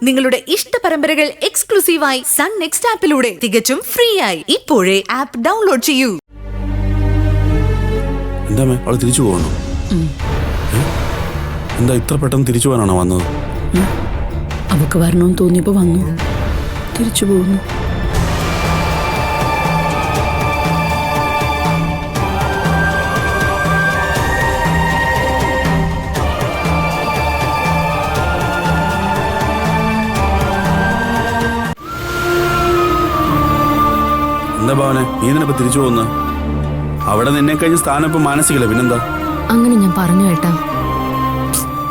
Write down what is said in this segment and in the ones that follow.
നിങ്ങളുടെ ഇഷ്ട പരമ്പരകൾ എക്സ്ക്ലൂസീവായി സൺ നെക്സ്റ്റ് ആപ്പിലൂടെ തികച്ചും ഫ്രീ ആയി. ഇപ്പോഴേ ആപ്പ് ഡൗൺലോഡ് ചെയ്യൂ. തിരിച്ചു പോകണോ? എന്താ ഇത്ര പെട്ടെന്ന് തിരിച്ചു പോകാനാണോ വന്നത്? അവക്ക് വരണമെന്ന് തോന്നിയപ്പോ വന്നു, തിരിച്ചു പോകുന്നു. എന്താ ഭാവനെ, നീ ഇതിനിപ്പോ തിരിച്ചു പോകുന്ന? അവിടെ നിന്നെ കഴിഞ്ഞ സ്ഥാനം ഇപ്പൊ മാനസികല്ല, പിന്നെന്താ? അങ്ങനെ ഞാൻ പറഞ്ഞു കേട്ടാ.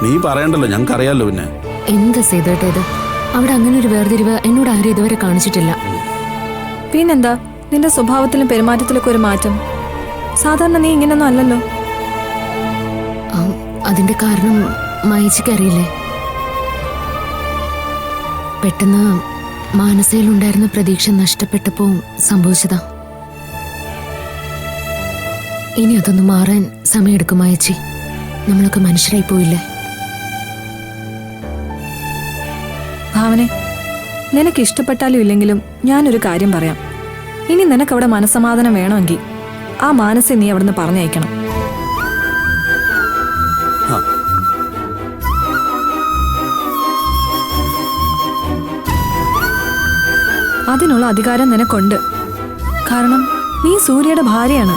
നീ പറയണ്ടല്ലോ, ഞങ്ങൾക്ക് അറിയാലോ. പിന്നെ എന്താ ചെയ്തേട്ടത്? അവിടെ അങ്ങനെ ഒരു വേർതിരിവ് എന്നോട് ആരും ഇതുവരെ കാണിച്ചിട്ടില്ല. പിന്നെന്താ നിന്റെ സ്വഭാവത്തിലും പെരുമാറ്റത്തിലൊക്കെ ഒരു മാറ്റം? സാധാരണ നീ ഇങ്ങനൊന്നും അല്ലല്ലോ. അതിന്റെ കാരണം മായിച്ചിക്ക് അറിയില്ലേ? പെട്ടെന്ന് മാനസയിലുണ്ടായിരുന്ന പ്രതീക്ഷ നഷ്ടപ്പെട്ടപ്പോ സംഭവിച്ചതാ. ഇനി അതൊന്ന് മാറാൻ സമയമെടുക്കും മായച്ചി. നമ്മളൊക്കെ മനുഷ്യരായി പോയില്ലേ? ഭാവനെ, നിനക്ക് ഇഷ്ടപ്പെട്ടാലും ഇല്ലെങ്കിലും ഞാനൊരു കാര്യം പറയാം. ഇനി നിനക്കവിടെ മനസ്സമാധാനം വേണമെങ്കിൽ ആ മാനസെ നീ അവിടുന്ന് പറഞ്ഞയക്കണം. അതിനുള്ള അധികാരം നിനക്കുണ്ട്. കാരണം നീ സൂര്യയുടെ ഭാര്യയാണ്.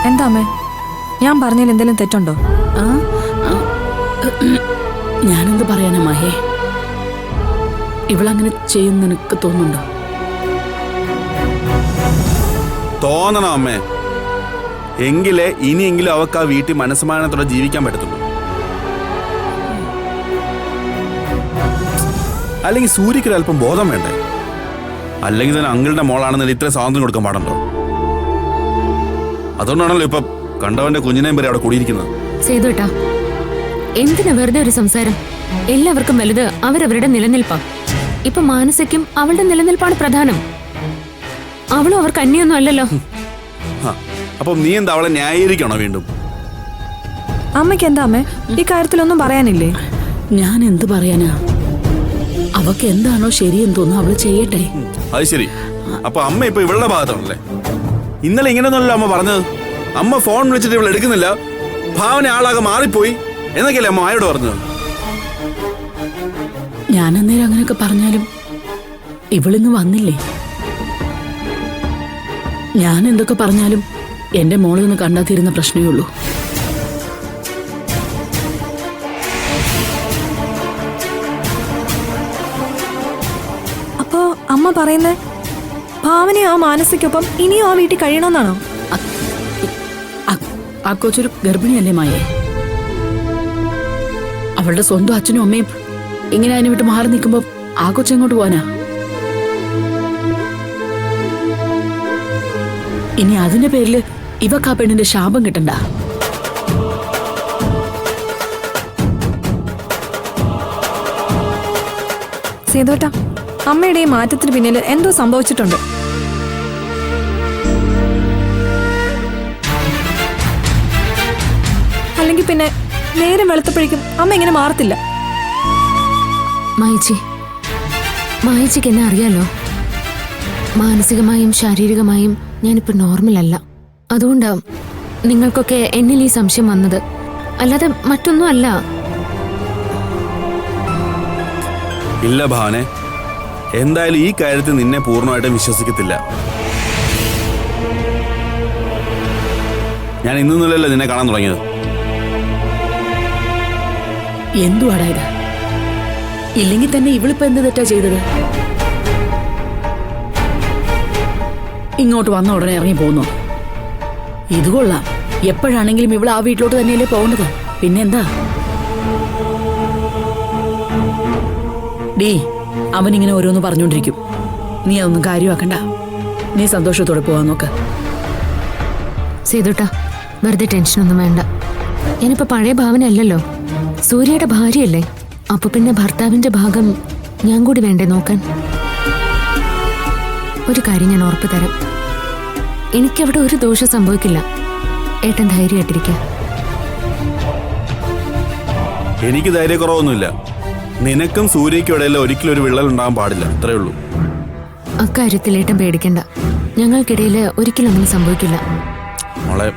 എന്താ അമ്മേ, ഞാൻ പറഞ്ഞതിൽ എന്തെങ്കിലും തെറ്റുണ്ടോ? ഞാനെന്ത് പറയാനാ മഹേ? ഇവളങ്ങനെ ചെയ്യുന്ന നിനക്ക് തോന്നുന്നുണ്ടോ? തോന്നണം അമ്മേ. എങ്കിലേ ഇനിയെങ്കിലും അവക്ക് ആ വീട്ടിൽ മനസ്സമാധാനത്തോടെ ജീവിക്കാൻ പറ്റത്തുള്ളൂ. അല്ലെങ്കിൽ സൂര്യക്ക് അല്പം ബോധം വേണ്ടേ? അല്ലെങ്കിൽ തന്നെ അങ്കിളുടെ മോളാണെന്ന് ഇത്ര സ്വാതന്ത്ര്യം കൊടുക്കാൻ പാടുണ്ടോ? അതുകൊണ്ടാണല്ലോ ഇപ്പൊ കണ്ടവന്റെ കുഞ്ഞിനെയും വരെ അവിടെ കൂടിയിരിക്കുന്നത്. ചെയ്തോട്ടാ, എന്തിനാ വെറുതെ ഒരു സംസാരം? എല്ലാവർക്കും വലുത് അവരവരുടെ നിലനിൽപ്പാ. ഇപ്പൊ മാനസിക്കും അവളുടെ നിലനിൽപ്പാണ് പ്രധാനം. അവളും അവർക്ക് അന്യൊന്നും അല്ലല്ലോ. അപ്പൊ നീ എന്താ അവളെ ന്യായീകരിക്കണോ വീണ്ടും? അമ്മയ്ക്ക് എന്താ അമ്മേ ഈ കാര്യത്തിലൊന്നും പറയാനില്ലേ? ഞാൻ എന്ത് പറയാനാ? അവക്ക് എന്താണോ ശരിയെന്ന് തോന്നുന്നു അവള് ചെയ്യട്ടെ. അത് ശരി. അപ്പൊ അമ്മ ഇപ്പൊ ഇവളുടെ ഭാഗത്താണല്ലേ? ഇന്നലെ ഇങ്ങനെയൊന്നുമല്ലോ അമ്മ പറഞ്ഞത്. അമ്മ ഫോൺ വിളിച്ചിട്ട് ഇവൾ എടുക്കുന്നില്ല, ഭാവന ആളാകെ മാറിപ്പോയി എന്നൊക്കെയല്ലേ അമ്മ ആയോട് പറഞ്ഞത്? ഞാൻ അന്നേരം അങ്ങനെയൊക്കെ പറഞ്ഞാലും ഇവളിങ്ങ് വന്നില്ലേ? ഞാൻ എന്തൊക്കെ പറഞ്ഞാലും എന്റെ മോളിൽ നിന്ന് കണ്ടാ തീരുന്ന പ്രശ്നമേ ഉള്ളൂ. അപ്പോ അമ്മ പറയുന്നേ ഭാവനയും ആ മാനസിക്കൊപ്പം ഇനിയും ആ വീട്ടിൽ കഴിയണമെന്നാണോ? ആ കൊച്ചൊരു ഗർഭിണിയല്ലേ മായേ? അവളുടെ സ്വന്തം അച്ഛനും അമ്മയും ഇങ്ങനെ അതിനെ വിട്ട് മാറി നിൽക്കുമ്പോ ആ കൊച്ചെങ്ങോട്ട് പോവാനാ? ഇനി അതിന്റെ പേരില് ഇവക്ക് ആ പെണ്ണിന്റെ ശാപം കിട്ടണ്ട. സേതോട്ടാ, അമ്മയുടെ ഈ മാറ്റത്തിന് പിന്നിൽ എന്തോ സംഭവിച്ചിട്ടുണ്ട്. അല്ലെങ്കിൽ പിന്നെ നേരം വെളുത്തപ്പോഴേക്കും അമ്മ ഇങ്ങനെ മാറത്തില്ല. മായച്ചിക്ക് എന്നെ അറിയാലോ. മാനസികമായും ശാരീരികമായും ഞാനിപ്പോ നോർമൽ അല്ല. അതുകൊണ്ടാ നിങ്ങൾക്കൊക്കെ എന്നിൽ ഈ സംശയം വന്നത്, അല്ലാതെ മറ്റൊന്നും അല്ല. ഇല്ല ഭാവനെ, എന്തായാലും ഈ കാര്യത്തിൽ നിന്നെ പൂർണ്ണമായിട്ടും വിശ്വസിക്കത്തില്ല. ഞാൻ ഇന്നൊന്നുമല്ലല്ലോ നിന്നെ കാണാൻ തുടങ്ങിയത്. എന്തുവാടാ ഇത്? ഇല്ലെങ്കിൽ തന്നെ ഇവളിപ്പോ എന്ത് തെറ്റാ ചെയ്തത്? ഇങ്ങോട്ട് വന്ന ഉടനെ ഇറങ്ങി പോന്നു. ഇത് കൊള്ളാം. എപ്പോഴാണെങ്കിലും ഇവൾ ആ വീട്ടിലോട്ട് തന്നെയല്ലേ പോകേണ്ടത്. പിന്നെന്താ? ഡീ, അവനിങ്ങനെ ഓരോന്ന് പറഞ്ഞോണ്ടിരിക്കും. നീ അതൊന്നും കാര്യമാക്കണ്ട. നീ സന്തോഷത്തോടെ പോവാൻ നോക്ക്. സേതുട്ടാ, വെറുതെ ടെൻഷനൊന്നും വേണ്ട. ഞാനിപ്പോ പഴയ ഭാവനയല്ലല്ലോ, സൂര്യയുടെ ഭാര്യയല്ലേ. അപ്പൊ പിന്നെ ഭർത്താവിന്റെ ഭാഗം ഞാൻ കൂടി വേണ്ടേ നോക്കാൻ? ഒരു കാര്യം ഞാൻ ഉറപ്പ് തരാം, എനിക്കവിടെ ഒരു ദോഷം സംഭവിക്കില്ല. ഏട്ടൻ ധൈര്യമായിട്ടിരിക്കുക. എനിക്ക് ധൈര്യക്കുറവൊന്നുമില്ല. നിനക്കും സൂര്യയ്ക്കും ഇടയിൽ ഒരിക്കലും ഒരു വിള്ളൽ ഉണ്ടാകാൻ പാടില്ല, അത്രേ ഉള്ളൂ. അക്കാര്യത്തിലേട്ടൻ പേടിക്കണ്ട, ഞങ്ങൾക്കിടയിൽ ഒരിക്കലും അങ്ങനെ സംഭവിക്കില്ല. മോളെ,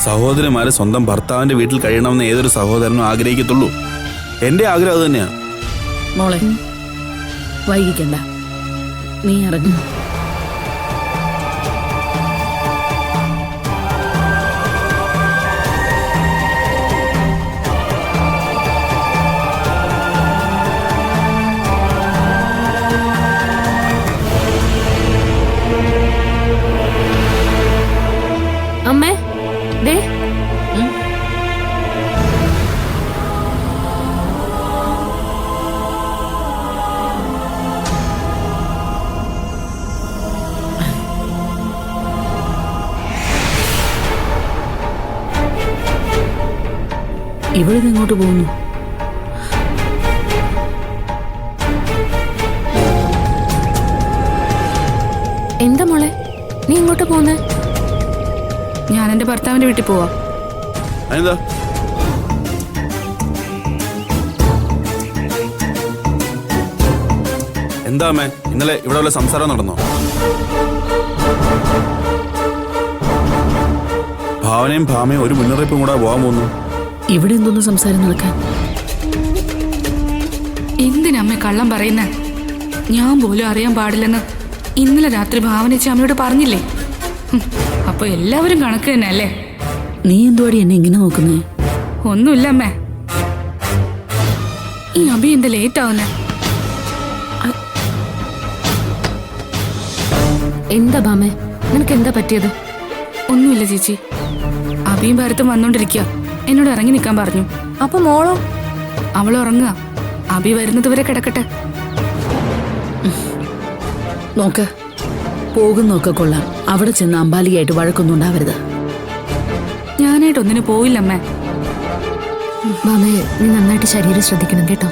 സഹോദരന്മാര് സ്വന്തം ഭർത്താവിന്റെ വീട്ടിൽ കഴിയണമെന്ന് ഏതൊരു സഹോദരനും ആഗ്രഹിക്കത്തുള്ളൂ. എന്റെ ആഗ്രഹം അത് തന്നെയാ. മോളെ വൈകിക്കണ്ട, നീ ഇറങ്ങും. അമ്മേ ദേ, ഇവിടുന്ന് എങ്ങോട്ട് പോകുന്നു? എന്താ മോളെ നീ ഇങ്ങോട്ട് പോന്നെ? ഞാൻ എന്റെ ഭർത്താവിന്റെ വീട്ടിൽ പോവാ. എന്താ എന്താ അമ്മേ, ഇന്നലെ ഇവിടെ വല്ല സംസാരം നടന്നോ? ഭാവനയും ഭാമയും ഒരു മുന്നറിയിപ്പും കൂടെ പോകാൻ പോകുന്നു. ഇവിടെ എന്തോന്ന് സംസാരം നടക്കാൻ? എന്തിനമ്മ കള്ളം പറയുന്നേ? ഞാൻ പോലും അറിയാൻ പാടില്ലെന്ന് ഇന്നലെ രാത്രി ഭാവനച്ച അമ്മയോട് പറഞ്ഞില്ലേ? അപ്പൊ എല്ലാവരും കണക്ക് തന്നെ അല്ലേ? നീ എന്തുവാടി എന്നെ ഇങ്ങനെ നോക്കുന്നേ? ഒന്നുമില്ല അമ്മേ. ഈ അഭി എന്താ ലേറ്റ് ആവുന്നേ? എന്താ ഭാമേ, നിനക്ക് എന്താ പറ്റിയത്? ഒന്നുമില്ല ചേച്ചി, അഭിയും ഭാരത്തും വന്നോണ്ടിരിക്കുക. എന്നോട് ഇറങ്ങി നിൽക്കാൻ പറഞ്ഞു. അപ്പൊ മോളോ? അവൾ ഉറങ്ങുക. അഭി വരുന്നത് വരെ കിടക്കട്ടെ. നോക്ക്, പോകുന്നൊക്കെ കൊള്ളാം, അവിടെ ചെന്ന് അമ്പാലിയായിട്ട് വഴക്കൊന്നും ഉണ്ടാവരുത്. ഞാനായിട്ട് ഒന്നിനു പോയില്ലമ്മേ. ഭാമേ, നീ നന്നായിട്ട് ശരീരം ശ്രദ്ധിക്കണം കേട്ടോ.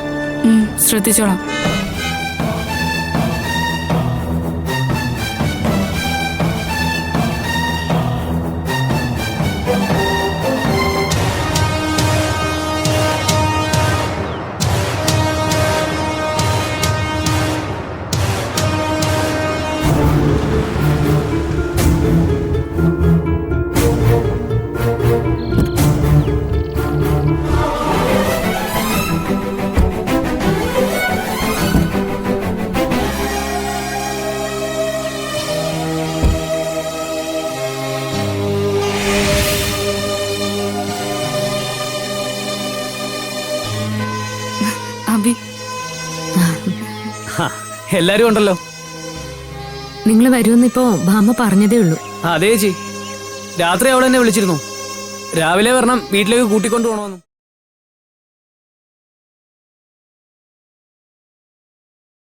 ശ്രദ്ധിച്ചോളാം. അഭി, എല്ലാരും ഉണ്ടല്ലോ. നിങ്ങൾ വരുമെന്നിപ്പോ ഭാമ പറഞ്ഞതേ ഉള്ളൂ. അതെ ചേച്ചി, രാത്രി അവളെന്നെ വിളിച്ചിരുന്നു. രാവിലെ വരണം, വീട്ടിലേക്ക് കൂട്ടിക്കൊണ്ടു പോകണമെന്ന്.